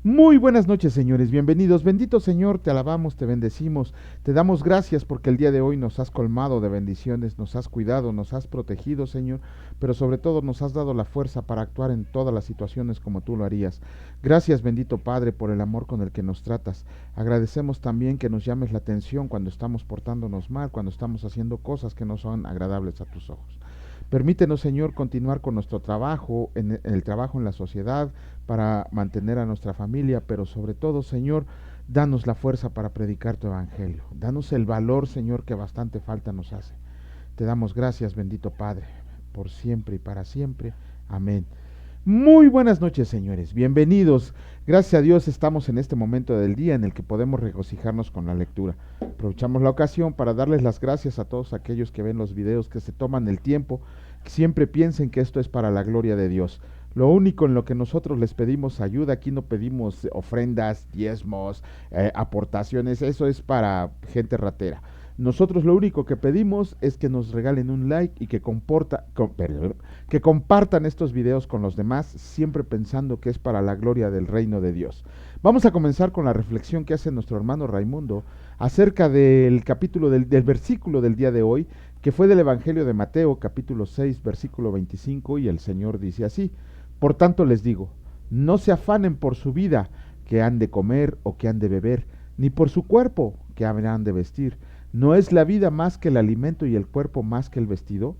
Muy buenas noches, señores, bienvenidos. Bendito Señor, te alabamos, te bendecimos, te damos gracias porque el día de hoy nos has colmado de bendiciones, nos has cuidado, nos has protegido, Señor, pero sobre todo nos has dado la fuerza para actuar en todas las situaciones como tú lo harías. Gracias, bendito Padre, por el amor con el que nos tratas. Agradecemos también que nos llames la atención cuando estamos portándonos mal, cuando estamos haciendo cosas que no son agradables a tus ojos. Permítenos, Señor, continuar con nuestro trabajo, en el trabajo en la sociedad, para mantener a nuestra familia, pero sobre todo, Señor, danos la fuerza para predicar tu evangelio. Danos el valor, Señor, que bastante falta nos hace. Te damos gracias, bendito Padre, por siempre y para siempre. Amén. Muy buenas noches, señores. Bienvenidos. Gracias a Dios estamos en este momento del día en el que podemos regocijarnos con la lectura. Aprovechamos la ocasión para darles las gracias a todos aquellos que ven los videos, que se toman el tiempo, que siempre piensen que esto es para la gloria de Dios. Lo único en lo que nosotros les pedimos ayuda, aquí no pedimos ofrendas, diezmos, aportaciones, eso es para gente ratera. Nosotros lo único que pedimos es que nos regalen un like y que compartan estos videos con los demás, siempre pensando que es para la gloria del reino de Dios. Vamos a comenzar con la reflexión que hace nuestro hermano Raimundo acerca del capítulo del versículo del día de hoy, que fue del Evangelio de Mateo, capítulo 6, versículo 25, y el Señor dice así: por tanto les digo, no se afanen por su vida, que han de comer o que han de beber, ni por su cuerpo, que habrán de vestir. ¿No es la vida más que el alimento y el cuerpo más que el vestido?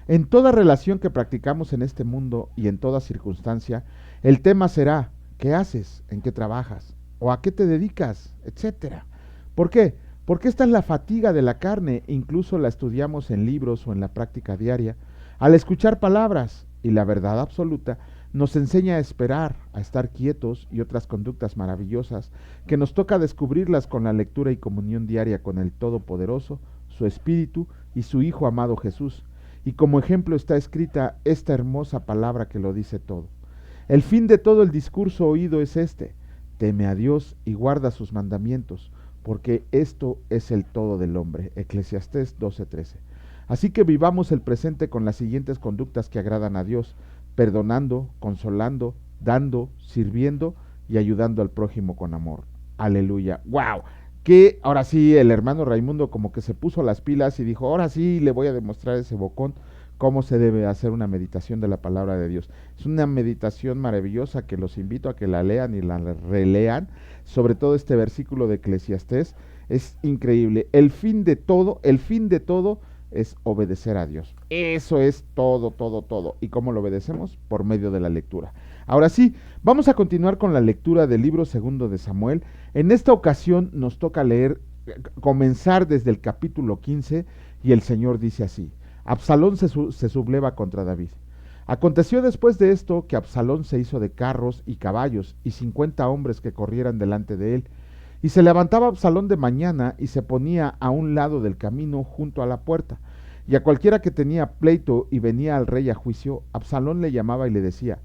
En toda relación que practicamos en este mundo y en toda circunstancia, el tema será: ¿qué haces? ¿En qué trabajas? ¿O a qué te dedicas? Etcétera. ¿Por qué? Porque esta es la fatiga de la carne, incluso la estudiamos en libros o en la práctica diaria. Al escuchar palabras y la verdad absoluta, nos enseña a esperar, a estar quietos y otras conductas maravillosas que nos toca descubrirlas con la lectura y comunión diaria con el Todopoderoso, su Espíritu y su Hijo amado Jesús. Y como ejemplo está escrita esta hermosa palabra que lo dice todo. El fin de todo el discurso oído es este: teme a Dios y guarda sus mandamientos, porque esto es el todo del hombre. Eclesiastés 12:13. Así que vivamos el presente con las siguientes conductas que agradan a Dios: perdonando, consolando, dando, sirviendo y ayudando al prójimo con amor. Aleluya. ¡Wow! Que ahora sí el hermano Raimundo como que se puso las pilas y dijo: ahora sí le voy a demostrar a ese bocón cómo se debe hacer una meditación de la palabra de Dios. Es una meditación maravillosa que los invito a que la lean y la relean, sobre todo este versículo de Eclesiastés. Es increíble. El fin de todo es obedecer a Dios. Eso es todo, todo, todo. ¿Y cómo lo obedecemos? Por medio de la lectura. Ahora sí, vamos a continuar con la lectura del libro segundo de Samuel. En esta ocasión nos toca comenzar desde el capítulo 15, y el Señor dice así: Absalón se subleva contra David. Aconteció después de esto que Absalón se hizo de carros y caballos y 50 hombres que corrieran delante de él. Y se levantaba Absalón de mañana y se ponía a un lado del camino junto a la puerta. Y a cualquiera que tenía pleito y venía al rey a juicio, Absalón le llamaba y le decía: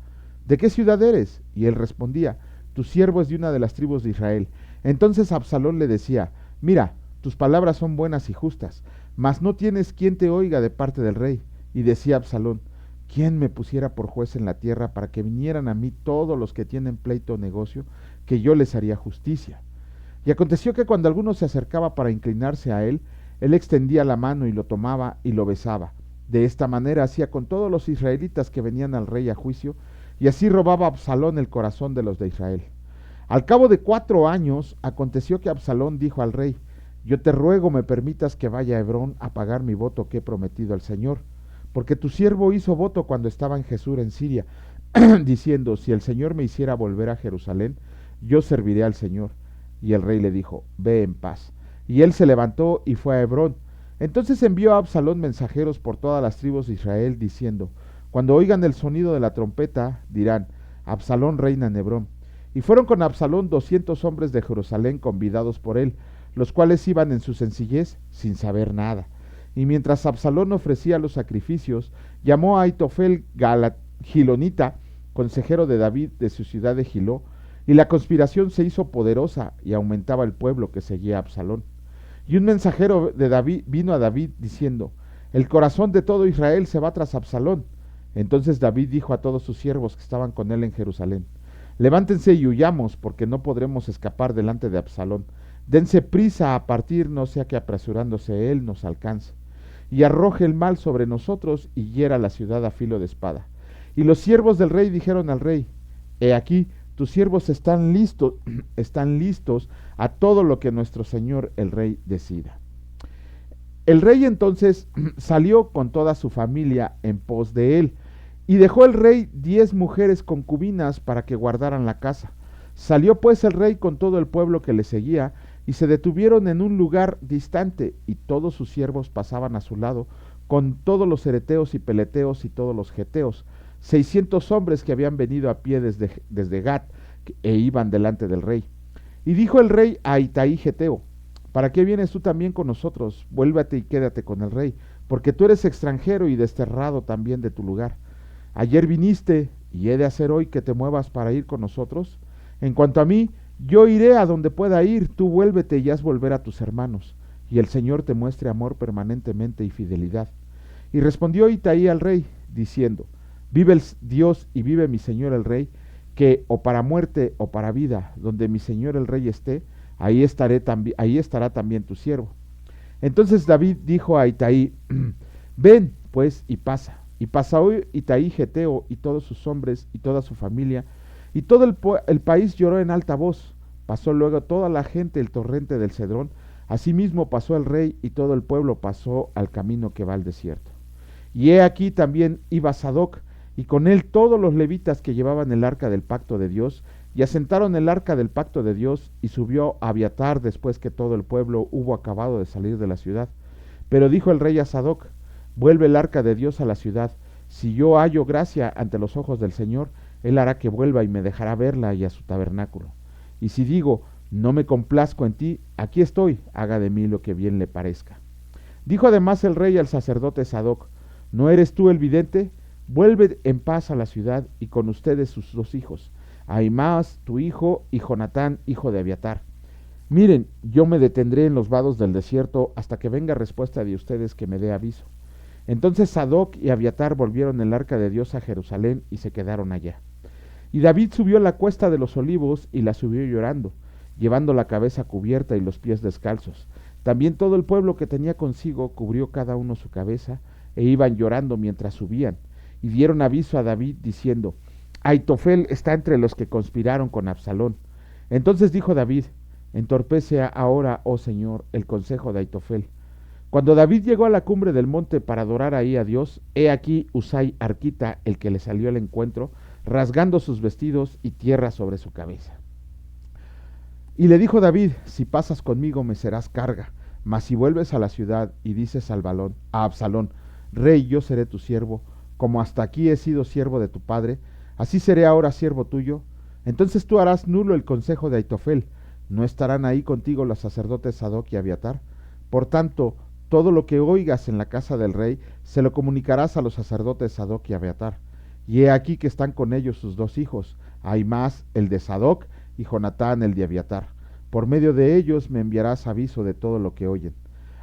¿de qué ciudad eres? Y él respondía: tu siervo es de una de las tribus de Israel. Entonces Absalón le decía: mira, tus palabras son buenas y justas, mas no tienes quien te oiga de parte del rey. Y decía Absalón: ¿quién me pusiera por juez en la tierra para que vinieran a mí todos los que tienen pleito o negocio, que yo les haría justicia? Y aconteció que cuando alguno se acercaba para inclinarse a él, él extendía la mano y lo tomaba y lo besaba. De esta manera hacía con todos los israelitas que venían al rey a juicio, y así robaba Absalón el corazón de los de Israel. Al cabo de 4 años, aconteció que Absalón dijo al rey: yo te ruego me permitas que vaya a Hebrón a pagar mi voto que he prometido al Señor, porque tu siervo hizo voto cuando estaba en Jesús en Siria, diciendo: si el Señor me hiciera volver a Jerusalén, yo serviré al Señor. Y el rey le dijo: ve en paz. Y él se levantó y fue a Hebrón. Entonces envió a Absalón mensajeros por todas las tribus de Israel, diciendo: cuando oigan el sonido de la trompeta, dirán: Absalón reina en Hebrón. Y fueron con Absalón 200 hombres de Jerusalén convidados por él, los cuales iban en su sencillez sin saber nada. Y mientras Absalón ofrecía los sacrificios, llamó a Aitofel Gilonita, consejero de David de su ciudad de Giló, y la conspiración se hizo poderosa y aumentaba el pueblo que seguía a Absalón. Y un mensajero de David vino a David diciendo: el corazón de todo Israel se va tras Absalón. Entonces David dijo a todos sus siervos que estaban con él en Jerusalén: Levántense y huyamos, porque no podremos escapar delante de Absalón. Dense prisa a partir, no sea que apresurándose él nos alcance, y arroje el mal sobre nosotros y hiera la ciudad a filo de espada. Y los siervos del rey dijeron al rey: He aquí, tus siervos están listos, están listos a todo lo que nuestro señor el rey decida. El rey entonces salió con toda su familia en pos de él, y dejó el rey 10 mujeres concubinas para que guardaran la casa. Salió pues el rey con todo el pueblo que le seguía, y se detuvieron en un lugar distante, y todos sus siervos pasaban a su lado, con todos los cereteos y peleteos y todos los geteos, 600 hombres que habían venido a pie desde Gat, e iban delante del rey. Y dijo el rey a Itaí geteo: ¿Para qué vienes tú también con nosotros? Vuélvete y quédate con el rey, porque tú eres extranjero y desterrado también de tu lugar. Ayer viniste, y he de hacer hoy que te muevas para ir con nosotros. En cuanto a mí, yo iré a donde pueda ir, tú vuélvete y haz volver a tus hermanos, y el Señor te muestre amor permanentemente y fidelidad. Y respondió Itaí al rey, diciendo: Vive el Dios y vive mi señor el rey, que o para muerte o para vida, donde mi señor el rey esté, ahí estará también tu siervo. Entonces David dijo a Itaí: Ven, pues, y pasa. Y pasó Itaí geteo y todos sus hombres y toda su familia, y todo el país lloró en alta voz. Pasó luego toda la gente el torrente del Cedrón. Asimismo pasó el rey, y todo el pueblo pasó al camino que va al desierto. Y he aquí también iba Sadoc, y con él todos los levitas que llevaban el arca del pacto de Dios, y asentaron el arca del pacto de Dios, y subió Abiatar después que todo el pueblo hubo acabado de salir de la ciudad. Pero dijo el rey a Sadoc: Vuelve el arca de Dios a la ciudad. Si yo hallo gracia ante los ojos del Señor, él hará que vuelva y me dejará verla y a su tabernáculo. Y si digo: No me complazco en ti, aquí estoy, haga de mí lo que bien le parezca. Dijo además el rey al sacerdote Sadoc: ¿No eres tú el vidente? Vuelve en paz a la ciudad, y con ustedes sus 2 hijos, Ahimaas tu hijo y Jonatán hijo de Abiatar. Miren, yo me detendré en los vados del desierto hasta que venga respuesta de ustedes que me dé aviso. Entonces Sadoc y Abiatar volvieron el arca de Dios a Jerusalén y se quedaron allá. Y David subió la cuesta de los olivos y la subió llorando, llevando la cabeza cubierta y los pies descalzos. También todo el pueblo que tenía consigo cubrió cada uno su cabeza, e iban llorando mientras subían. Y dieron aviso a David diciendo: Aitofel está entre los que conspiraron con Absalón. Entonces dijo David: Entorpece ahora, oh Señor, el consejo de Aitofel. Cuando David llegó a la cumbre del monte para adorar ahí a Dios, he aquí Husai arquita, el que le salió al encuentro, rasgando sus vestidos y tierra sobre su cabeza. Y le dijo David: Si pasas conmigo me serás carga, mas si vuelves a la ciudad y dices a Absalón: Rey, yo seré tu siervo, como hasta aquí he sido siervo de tu padre, así seré ahora siervo tuyo. Entonces tú harás nulo el consejo de Aitofel. ¿No estarán ahí contigo los sacerdotes Sadoc y Abiatar? Por tanto, todo lo que oigas en la casa del rey se lo comunicarás a los sacerdotes Sadoc y Abiatar. Y he aquí que están con ellos sus 2 hijos, Ahimaas el de Sadoc y Jonatán el de Abiatar. Por medio de ellos me enviarás aviso de todo lo que oyen.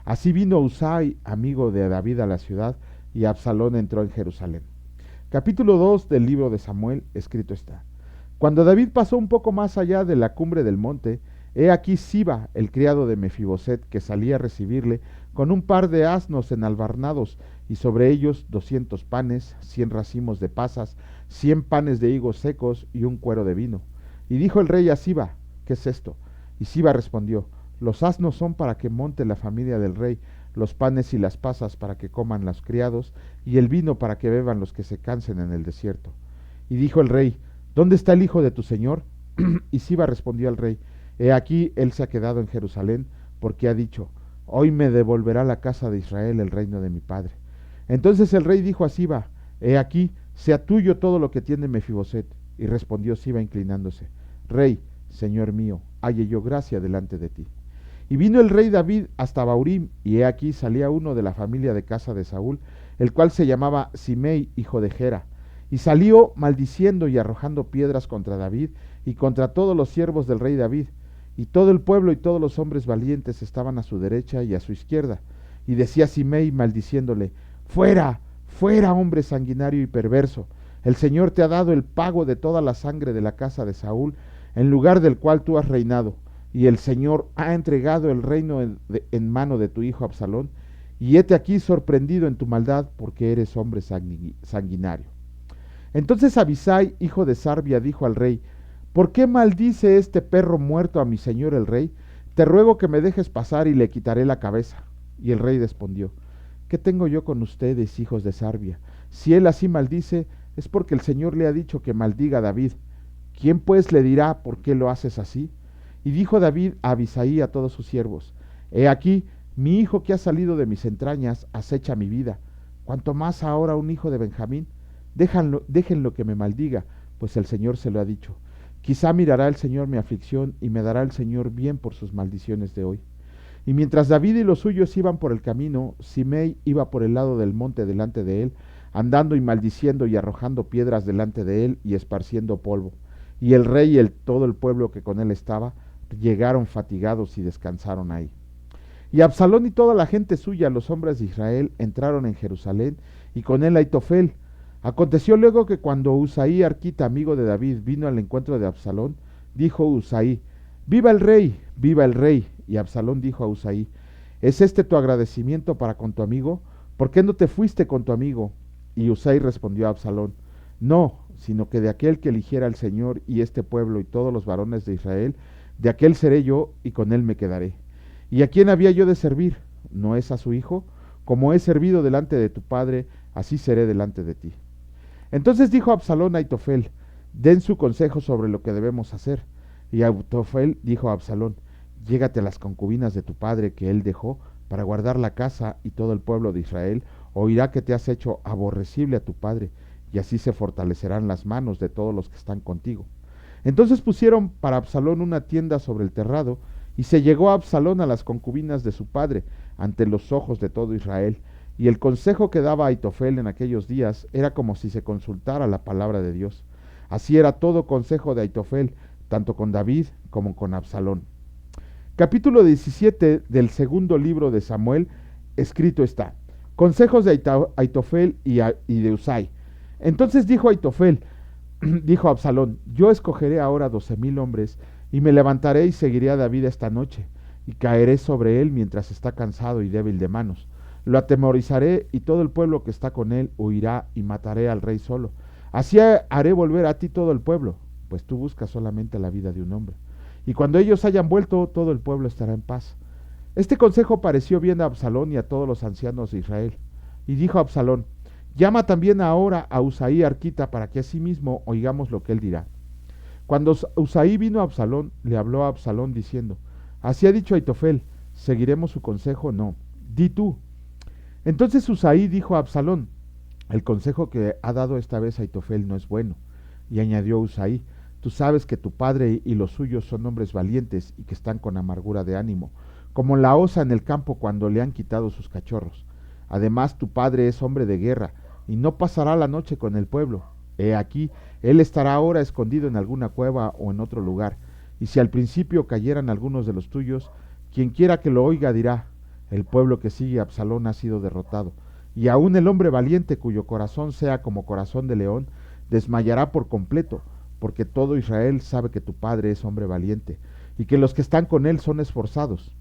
Así vino Husai, amigo de David, a la ciudad, y Absalón entró en Jerusalén. Capítulo 2 del libro de Samuel, escrito está. Cuando David pasó un poco más allá de la cumbre del monte, he aquí Siba, el criado de Mefiboset, que salía a recibirle, con un par de asnos enalbarnados, y sobre ellos 200 panes, 100 racimos de pasas, 100 panes de higos secos y un cuero de vino. Y dijo el rey a Siba: ¿Qué es esto? Y Siba respondió: Los asnos son para que monte la familia del rey, los panes y las pasas para que coman los criados, y el vino para que beban los que se cansen en el desierto. Y dijo el rey: ¿Dónde está el hijo de tu señor? Y Siba respondió al rey: He aquí, él se ha quedado en Jerusalén, porque ha dicho: Hoy me devolverá la casa de Israel el reino de mi padre. Entonces el rey dijo a Siba: He aquí, sea tuyo todo lo que tiene Mefiboset. Y respondió Siba inclinándose: Rey, señor mío, halle yo gracia delante de ti. Y vino el rey David hasta Baurim, y he aquí salía uno de la familia de casa de Saúl, el cual se llamaba Simei, hijo de Gera. Y salió maldiciendo y arrojando piedras contra David y contra todos los siervos del rey David. Y todo el pueblo y todos los hombres valientes estaban a su derecha y a su izquierda. Y decía Simei maldiciéndole: Fuera, fuera, hombre sanguinario y perverso. El Señor te ha dado el pago de toda la sangre de la casa de Saúl, en lugar del cual tú has reinado, y el Señor ha entregado el reino en mano de tu hijo Absalón, y hete aquí sorprendido en tu maldad, porque eres hombre sanguinario. Entonces Abisai, hijo de Sarbia, dijo al rey: ¿Por qué maldice este perro muerto a mi señor el rey? Te ruego que me dejes pasar y le quitaré la cabeza. Y el rey respondió: ¿Qué tengo yo con ustedes, hijos de Sarbia? Si él así maldice, es porque el Señor le ha dicho que maldiga a David. ¿Quién pues le dirá por qué lo haces así? Y dijo David a Abisai a todos sus siervos: He aquí, mi hijo que ha salido de mis entrañas acecha mi vida. Cuanto más ahora un hijo de Benjamín. Déjenlo que me maldiga, pues el Señor se lo ha dicho. Quizá mirará el Señor mi aflicción y me dará el Señor bien por sus maldiciones de hoy. Y mientras David y los suyos iban por el camino, Simei iba por el lado del monte delante de él, andando y maldiciendo y arrojando piedras delante de él y esparciendo polvo. Y el rey y todo el pueblo que con él estaba llegaron fatigados y descansaron ahí. Y Absalón y toda la gente suya, los hombres de Israel, entraron en Jerusalén, y con él Aitofel. Aconteció luego que cuando Usaí arquita, amigo de David, vino al encuentro de Absalón, dijo Usaí: ¡Viva el rey! ¡Viva el rey! Y Absalón dijo a Usaí: ¿Es este tu agradecimiento para con tu amigo? ¿Por qué no te fuiste con tu amigo? Y Usaí respondió a Absalón: No, sino que de aquel que eligiera el Señor y este pueblo y todos los varones de Israel, de aquel seré yo y con él me quedaré. ¿Y a quién había yo de servir? ¿No es a su hijo? Como he servido delante de tu padre, así seré delante de ti. Entonces dijo Absalón a Aitofel: Den su consejo sobre lo que debemos hacer. Y Aitofel dijo a Absalón: Llégate a las concubinas de tu padre que él dejó para guardar la casa, y todo el pueblo de Israel oirá que te has hecho aborrecible a tu padre, y así se fortalecerán las manos de todos los que están contigo. Entonces pusieron para Absalón una tienda sobre el terrado, y se llegó a Absalón a las concubinas de su padre, ante los ojos de todo Israel. Y el consejo que daba Aitofel en aquellos días era como si se consultara la palabra de Dios. Así era todo consejo de Aitofel, tanto con David como con Absalón. Capítulo 17 del segundo libro de Samuel, escrito está: Consejos de Aitofel y de Usai. Entonces dijo Aitofel, dijo Absalón: Yo escogeré ahora 12,000 hombres, y me levantaré y seguiré a David esta noche, y caeré sobre él mientras está cansado y débil de manos. Lo atemorizaré, y todo el pueblo que está con él huirá, y mataré al rey solo. Así haré volver a ti todo el pueblo, pues tú buscas solamente la vida de un hombre. Y cuando ellos hayan vuelto, todo el pueblo estará en paz. Este consejo pareció bien a Absalón y a todos los ancianos de Israel. Y dijo Absalón: Llama también ahora a Usaí arquita, para que asimismo oigamos lo que él dirá. Cuando Usaí vino a Absalón, le habló a Absalón diciendo: Así ha dicho Aitofel, ¿seguiremos su consejo? No. Di tú. Entonces Usaí dijo a Absalón: El consejo que ha dado esta vez Aitofel no es bueno. Y añadió Usaí: Tú sabes que tu padre y los suyos son hombres valientes y que están con amargura de ánimo, como la osa en el campo cuando le han quitado sus cachorros. Además, tu padre es hombre de guerra y no pasará la noche con el pueblo. He aquí, él estará ahora escondido en alguna cueva o en otro lugar. Y si al principio cayeran algunos de los tuyos, quien quiera que lo oiga dirá: El pueblo que sigue a Absalón ha sido derrotado. Y aun el hombre valiente, cuyo corazón sea como corazón de león, desmayará por completo, porque todo Israel sabe que tu padre es hombre valiente, y que los que están con él son esforzados.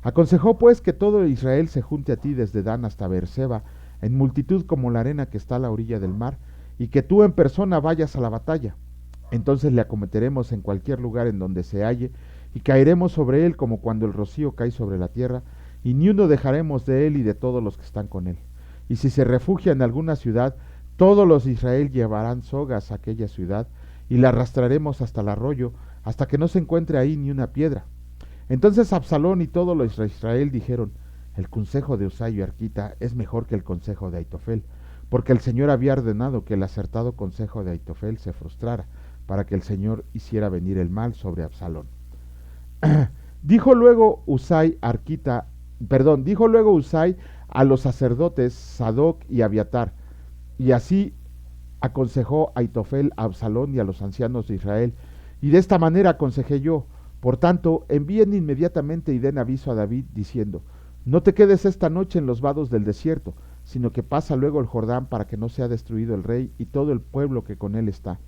Aconsejó pues que todo Israel se junte a ti desde Dan hasta Beerseba, en multitud como la arena que está a la orilla del mar, y que tú en persona vayas a la batalla. Entonces le acometeremos en cualquier lugar en donde se halle, y caeremos sobre él como cuando el rocío cae sobre la tierra, y ni uno dejaremos de él y de todos los que están con él. Y si se refugia en alguna ciudad, todos los de Israel llevarán sogas a aquella ciudad, y la arrastraremos hasta el arroyo, hasta que no se encuentre ahí ni una piedra. Entonces Absalón y todos los de Israel dijeron: El consejo de Usai y arquita es mejor que el consejo de Aitofel, porque el Señor había ordenado que el acertado consejo de Aitofel se frustrara, para que el Señor hiciera venir el mal sobre Absalón. Dijo luego Usai a los sacerdotes Sadoc y Abiatar, y así aconsejó Aitofel a Absalón y a los ancianos de Israel, y de esta manera aconsejé yo. Por tanto, envíen inmediatamente y den aviso a David, diciendo: No te quedes esta noche en los vados del desierto, sino que pasa luego el Jordán para que no sea destruido el rey y todo el pueblo que con él está.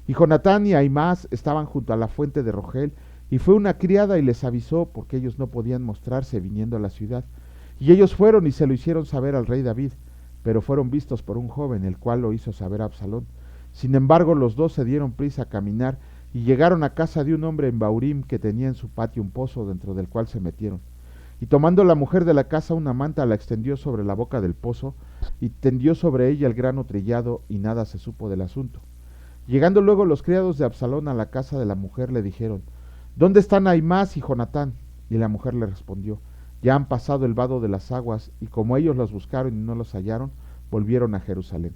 Y Jonatán y Ahimaas estaban junto a la fuente de Rogel, y fue una criada y les avisó, porque ellos no podían mostrarse viniendo a la ciudad. Y ellos fueron y se lo hicieron saber al rey David, pero fueron vistos por un joven, el cual lo hizo saber a Absalón. Sin embargo, los dos se dieron prisa a caminar, y llegaron a casa de un hombre en Baurim que tenía en su patio un pozo, dentro del cual se metieron. Y tomando la mujer de la casa una manta, la extendió sobre la boca del pozo, y tendió sobre ella el grano trillado, y nada se supo del asunto. Llegando luego los criados de Absalón a la casa de la mujer, le dijeron: ¿Dónde están Ahimaas y Jonatán? Y la mujer le respondió: Ya han pasado el vado de las aguas, y como ellos los buscaron y no los hallaron, volvieron a Jerusalén.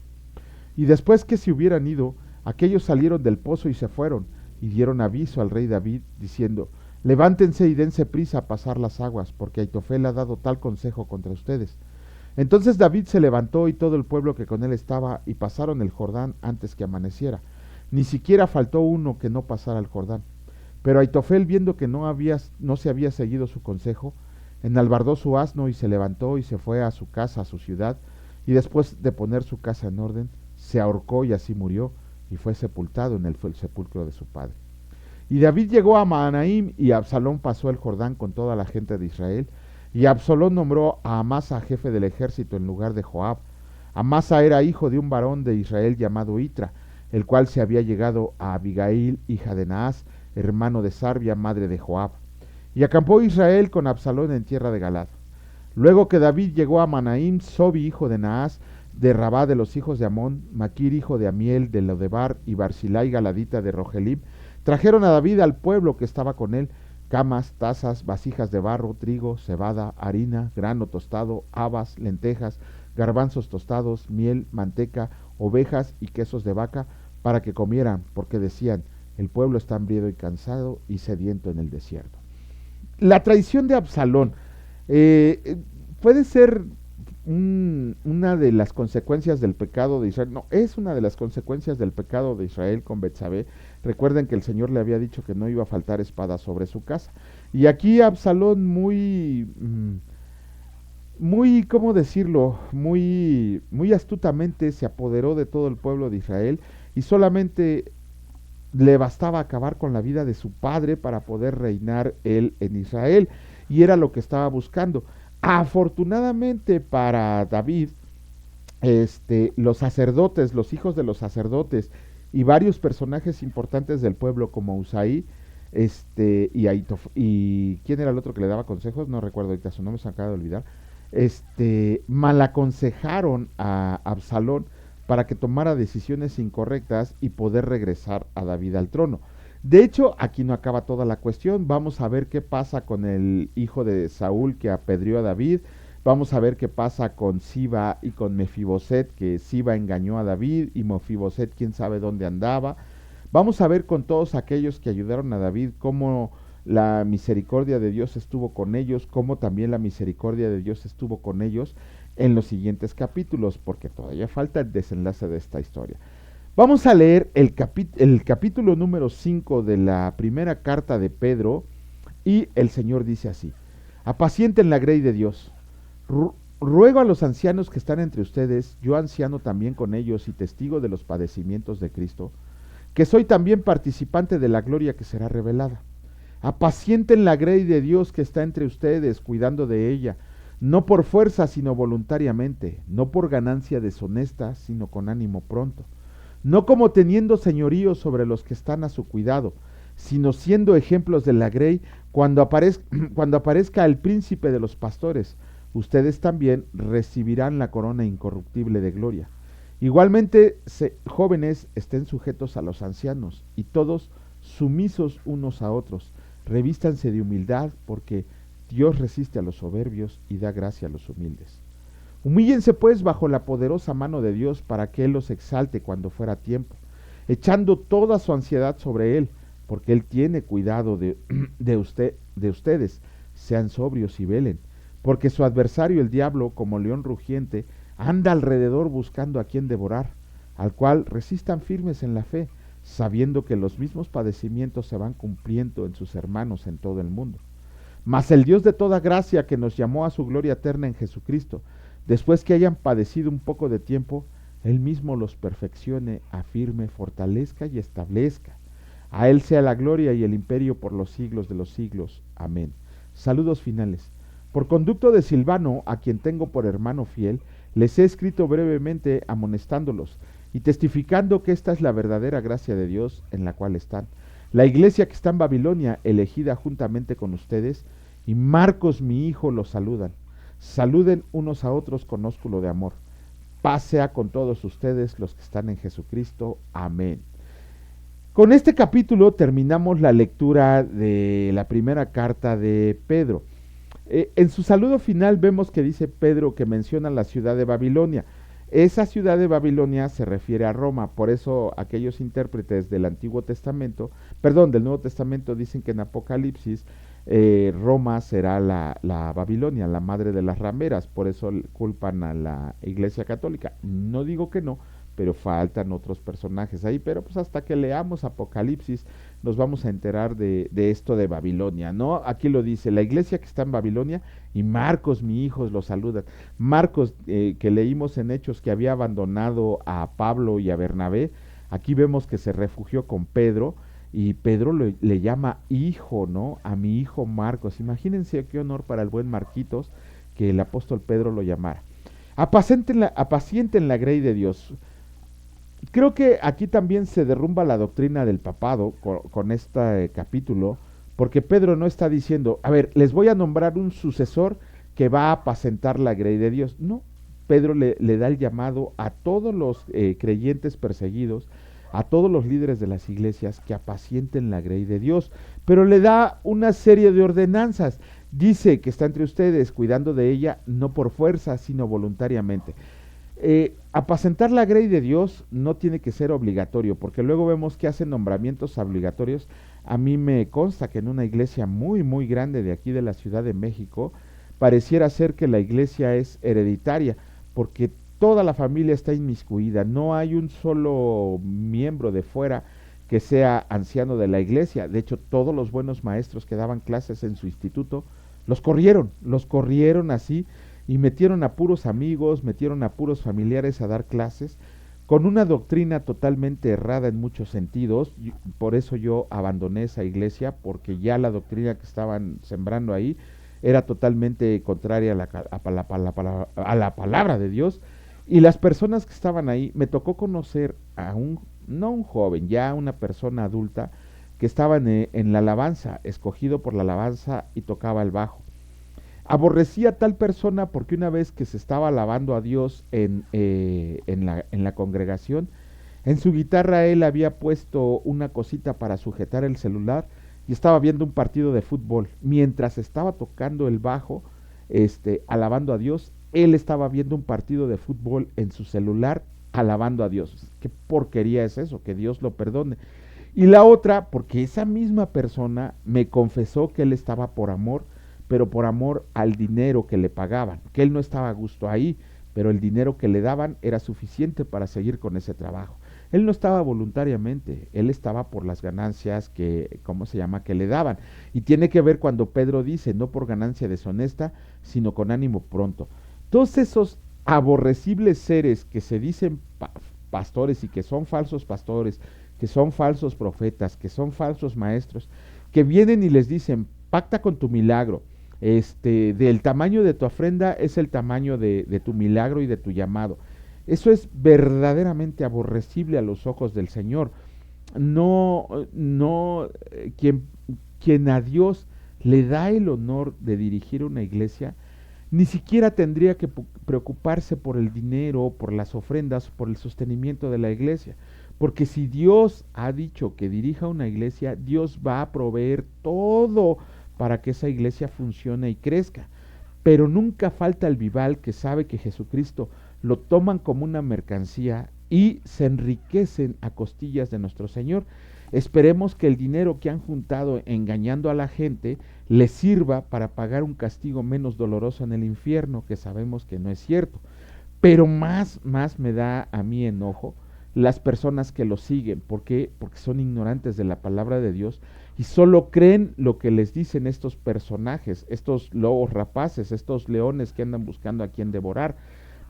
Y después que se hubieran ido, aquellos salieron del pozo y se fueron, y dieron aviso al rey David, diciendo: Levántense y dense prisa a pasar las aguas, porque Aitofel ha dado tal consejo contra ustedes. Entonces David se levantó y todo el pueblo que con él estaba, y pasaron el Jordán antes que amaneciera. Ni siquiera faltó uno que no pasara el Jordán. Pero Aitofel, viendo que no se había seguido su consejo, enalbardó su asno y se levantó y se fue a su casa, a su ciudad, y después de poner su casa en orden, se ahorcó y así murió, y fue sepultado en el sepulcro de su padre. Y David llegó a Mahanaim, y Absalón pasó el Jordán con toda la gente de Israel, y Absalón nombró a Amasa jefe del ejército en lugar de Joab. Amasa era hijo de un varón de Israel llamado Itra, el cual se había llegado a Abigail, hija de Naas, hermano de Sarbia, madre de Joab. Y acampó Israel con Absalón en tierra de Galad. Luego que David llegó a Mahanaim, Sobi, hijo de Naas, de Rabá de los hijos de Amón, Maquir, hijo de Amiel, de Lodebar, y Barzilai, galadita de Rogelim, trajeron a David al pueblo que estaba con él, camas, tazas, vasijas de barro, trigo, cebada, harina, grano tostado, habas, lentejas, garbanzos tostados, miel, manteca, ovejas y quesos de vaca, para que comieran, porque decían: el pueblo está hambriento y cansado y sediento en el desierto. La traición de Absalón puede ser una de las consecuencias del pecado de Israel. No, es una de las consecuencias del pecado de Israel con Betsabé. Recuerden que el Señor le había dicho que no iba a faltar espada sobre su casa. Y aquí Absalón muy, ¿cómo decirlo? Muy astutamente se apoderó de todo el pueblo de Israel, y solamente le bastaba acabar con la vida de su padre para poder reinar él en Israel, y era lo que estaba buscando. Afortunadamente para David, los sacerdotes, los hijos de los sacerdotes y varios personajes importantes del pueblo como Usaí, y quién era el otro que le daba consejos, no recuerdo ahorita su nombre, se me acaba de olvidar, malaconsejaron a Absalón para que tomara decisiones incorrectas y poder regresar a David al trono. De hecho, aquí no acaba toda la cuestión. Vamos a ver qué pasa con el hijo de Saúl que apedreó a David. Vamos a ver qué pasa con Siba y con Mefiboset, que Siba engañó a David y Mefiboset quién sabe dónde andaba. Vamos a ver con todos aquellos que ayudaron a David cómo la misericordia de Dios estuvo con ellos, cómo también la misericordia de Dios estuvo con ellos en los siguientes capítulos, porque todavía falta el desenlace de esta historia. Vamos a leer el capítulo número 5 de la primera carta de Pedro, y el Señor dice así: apacienten la grey de Dios. Ruego a los ancianos que están entre ustedes, yo anciano también con ellos y testigo de los padecimientos de Cristo, que soy también participante de la gloria que será revelada. Apacienten la grey de Dios que está entre ustedes, cuidando de ella, no por fuerza, sino voluntariamente, no por ganancia deshonesta, sino con ánimo pronto, no como teniendo señorío sobre los que están a su cuidado, sino siendo ejemplos de la grey cuando aparezca el príncipe de los pastores. Ustedes también recibirán la corona incorruptible de gloria. Igualmente, jóvenes, estén sujetos a los ancianos, y todos sumisos unos a otros. Revístanse de humildad, porque Dios resiste a los soberbios y da gracia a los humildes. Humíllense pues bajo la poderosa mano de Dios, para que Él los exalte cuando fuera tiempo, echando toda su ansiedad sobre Él, porque Él tiene cuidado de ustedes. Sean sobrios y velen, porque su adversario el diablo, como león rugiente, anda alrededor buscando a quien devorar, al cual resistan firmes en la fe, sabiendo que los mismos padecimientos se van cumpliendo en sus hermanos en todo el mundo. Mas el Dios de toda gracia, que nos llamó a su gloria eterna en Jesucristo, después que hayan padecido un poco de tiempo, Él mismo los perfeccione, afirme, fortalezca y establezca. A Él sea la gloria y el imperio por los siglos de los siglos. Amén. Saludos finales. Por conducto de Silvano, a quien tengo por hermano fiel, les he escrito brevemente amonestándolos y testificando que esta es la verdadera gracia de Dios en la cual están. La iglesia que está en Babilonia, elegida juntamente con ustedes, y Marcos mi hijo los saludan. Saluden unos a otros con ósculo de amor. Paz sea con todos ustedes los que están en Jesucristo. Amén. Con este capítulo terminamos la lectura de la primera carta de Pedro. En su saludo final vemos que dice Pedro que menciona la ciudad de Babilonia. Esa ciudad de Babilonia se refiere a Roma, por eso aquellos intérpretes del Antiguo Testamento, perdón, del Nuevo Testamento dicen que en Apocalipsis Roma será la Babilonia, la madre de las rameras, por eso culpan a la Iglesia Católica. No digo que no, pero faltan otros personajes ahí, pero pues hasta que leamos Apocalipsis nos vamos a enterar de esto de Babilonia, ¿no? Aquí lo dice, la iglesia que está en Babilonia y Marcos, mi hijo, los saludan. Marcos, que leímos en Hechos que había abandonado a Pablo y a Bernabé, aquí vemos que se refugió con Pedro y Pedro le llama hijo, ¿no? A mi hijo Marcos. Imagínense qué honor para el buen Marquitos que el apóstol Pedro lo llamara. Apacienten la grey de Dios. Creo que aquí también se derrumba la doctrina del papado con este capítulo, porque Pedro no está diciendo, a ver, les voy a nombrar un sucesor que va a apacentar la grey de Dios. No, Pedro le da el llamado a todos los creyentes perseguidos, a todos los líderes de las iglesias que apacienten la grey de Dios, pero le da una serie de ordenanzas. Dice que está entre ustedes cuidando de ella, no por fuerza, sino voluntariamente. Apacentar la grey de Dios no tiene que ser obligatorio, porque luego vemos que hacen nombramientos obligatorios. A mí me consta que en una iglesia muy, muy grande de aquí de la Ciudad de México, pareciera ser que la iglesia es hereditaria, porque toda la familia está inmiscuida, no hay un solo miembro de fuera que sea anciano de la iglesia. De hecho, todos los buenos maestros que daban clases en su instituto, los corrieron así, y metieron a puros amigos, metieron a puros familiares a dar clases, con una doctrina totalmente errada en muchos sentidos. Por eso yo abandoné esa iglesia, porque ya la doctrina que estaban sembrando ahí era totalmente contraria a la palabra de Dios. Y las personas que estaban ahí, me tocó conocer a no un joven, ya una persona adulta, que estaba en la alabanza, escogido por la alabanza y tocaba el bajo. Aborrecía a tal persona porque una vez que se estaba alabando a Dios en la congregación, en su guitarra él había puesto una cosita para sujetar el celular y estaba viendo un partido de fútbol. Mientras estaba tocando el bajo, alabando a Dios, él estaba viendo un partido de fútbol en su celular, alabando a Dios. ¿Qué porquería es eso? Que Dios lo perdone. Y la otra, porque esa misma persona me confesó que él estaba por amor, pero por amor al dinero que le pagaban, que él no estaba a gusto ahí, pero el dinero que le daban era suficiente para seguir con ese trabajo. Él no estaba voluntariamente, él estaba por las ganancias que, ¿cómo se llama?, que le daban. Y tiene que ver cuando Pedro dice, no por ganancia deshonesta, sino con ánimo pronto. Todos esos aborrecibles seres que se dicen pastores y que son falsos pastores, que son falsos profetas, que son falsos maestros, que vienen y les dicen, pacta con tu milagro, del tamaño de tu ofrenda es el tamaño de tu milagro y de tu llamado. Eso es verdaderamente aborrecible a los ojos del Señor. Quien a Dios le da el honor de dirigir una iglesia, ni siquiera tendría que preocuparse por el dinero, por las ofrendas, por el sostenimiento de la iglesia. Porque si Dios ha dicho que dirija una iglesia, Dios va a proveer todo para que esa iglesia funcione y crezca. Pero nunca falta el vival que sabe que Jesucristo lo toman como una mercancía y se enriquecen a costillas de nuestro Señor. Esperemos que el dinero que han juntado engañando a la gente les sirva para pagar un castigo menos doloroso en el infierno, que sabemos que no es cierto. Pero más me da a mí enojo las personas que lo siguen. ¿Por qué? Porque son ignorantes de la palabra de Dios y solo creen lo que les dicen estos personajes, estos lobos rapaces, estos leones que andan buscando a quien devorar.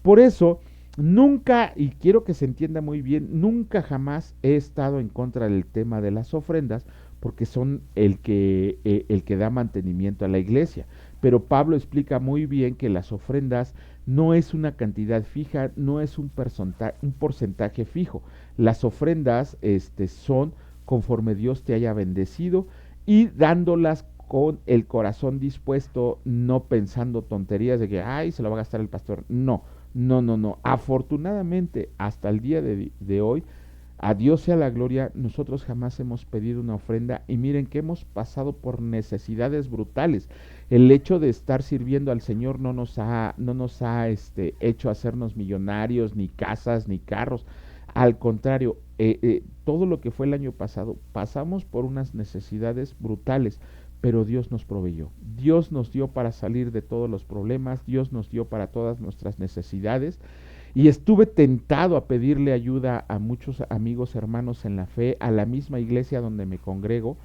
Por eso, nunca, y quiero que se entienda muy bien, nunca jamás he estado en contra del tema de las ofrendas, porque son el que da mantenimiento a la iglesia. Pero Pablo explica muy bien que las ofrendas no es una cantidad fija, no es un porcentaje fijo. Las ofrendas son conforme Dios te haya bendecido y dándolas con el corazón dispuesto, no pensando tonterías de que, ay, se lo va a gastar el pastor. No, no, no, no. Afortunadamente, hasta el día de hoy, a Dios sea la gloria, nosotros jamás hemos pedido una ofrenda y miren que hemos pasado por necesidades brutales. El hecho de estar sirviendo al Señor no nos ha hecho hacernos millonarios, ni casas, ni carros. Al contrario, todo lo que fue el año pasado, pasamos por unas necesidades brutales, pero Dios nos proveyó. Dios nos dio para salir de todos los problemas, Dios nos dio para todas nuestras necesidades. Y estuve tentado a pedirle ayuda a muchos amigos, hermanos en la fe, a la misma iglesia donde me congrego,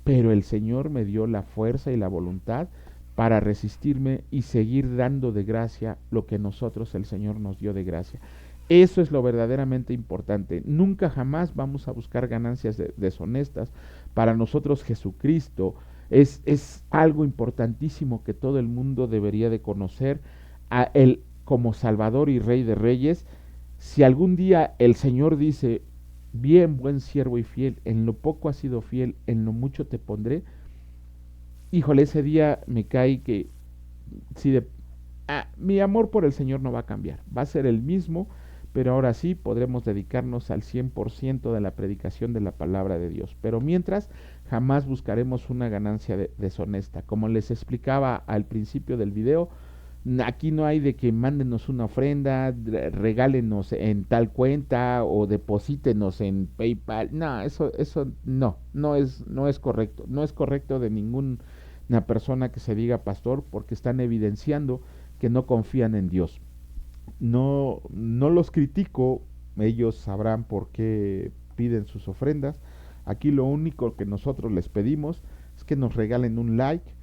pero el Señor me dio la fuerza y la voluntad para resistirme y seguir dando de gracia lo que nosotros el Señor nos dio de gracia. Eso es lo verdaderamente importante. Nunca jamás vamos a buscar ganancias deshonestas. Para nosotros Jesucristo es algo importantísimo que todo el mundo debería de conocer. A Él como Salvador y Rey de Reyes. Si algún día el Señor dice, bien, buen siervo y fiel, en lo poco has sido fiel, en lo mucho te pondré, híjole, ese día me cae que si mi amor por el Señor no va a cambiar, va a ser el mismo, pero ahora sí podremos dedicarnos al 100% de la predicación de la palabra de Dios. Pero mientras, jamás buscaremos una ganancia deshonesta. Como les explicaba al principio del video, aquí no hay de que mándenos una ofrenda, regálenos en tal cuenta o deposítenos en PayPal. No, eso no es correcto. No es correcto de ninguna persona que se diga pastor, porque están evidenciando que no confían en Dios. No los critico, ellos sabrán por qué piden sus ofrendas. Aquí lo único que nosotros les pedimos es que nos regalen un like,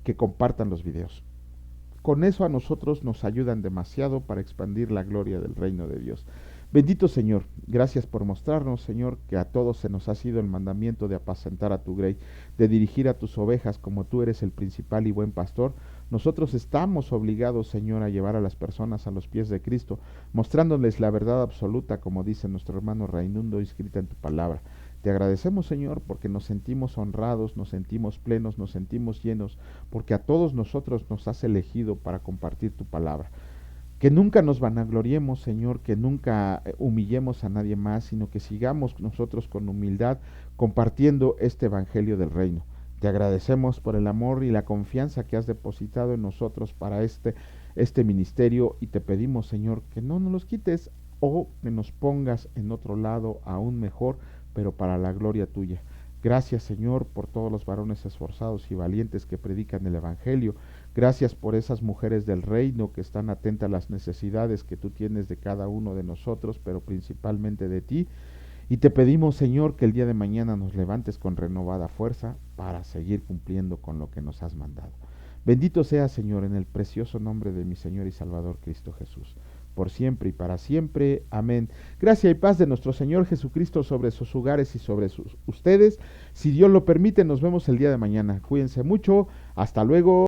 que compartan los videos. Con eso a nosotros nos ayudan demasiado para expandir la gloria del reino de Dios. Bendito Señor, gracias por mostrarnos, Señor, que a todos se nos ha sido el mandamiento de apacentar a tu grey, de dirigir a tus ovejas como tú eres el principal y buen pastor. Nosotros estamos obligados, Señor, a llevar a las personas a los pies de Cristo, mostrándoles la verdad absoluta, como dice nuestro hermano Raimundo, escrita en tu palabra. Te agradecemos, Señor, porque nos sentimos honrados, nos sentimos plenos, nos sentimos llenos, porque a todos nosotros nos has elegido para compartir tu palabra. Que nunca nos vanagloriemos, Señor, que nunca humillemos a nadie más, sino que sigamos nosotros con humildad compartiendo este evangelio del reino. Te agradecemos por el amor y la confianza que has depositado en nosotros para este ministerio y te pedimos, Señor, que no nos los quites o que nos pongas en otro lado aún mejor, pero para la gloria tuya. Gracias, Señor, por todos los varones esforzados y valientes que predican el Evangelio. Gracias por esas mujeres del reino que están atentas a las necesidades que tú tienes de cada uno de nosotros, pero principalmente de ti. Y te pedimos, Señor, que el día de mañana nos levantes con renovada fuerza para seguir cumpliendo con lo que nos has mandado. Bendito sea, Señor, en el precioso nombre de mi Señor y Salvador Cristo Jesús, por siempre y para siempre. Amén. Gracia y paz de nuestro Señor Jesucristo sobre sus hogares y sobre ustedes. Si Dios lo permite, nos vemos el día de mañana. Cuídense mucho. Hasta luego.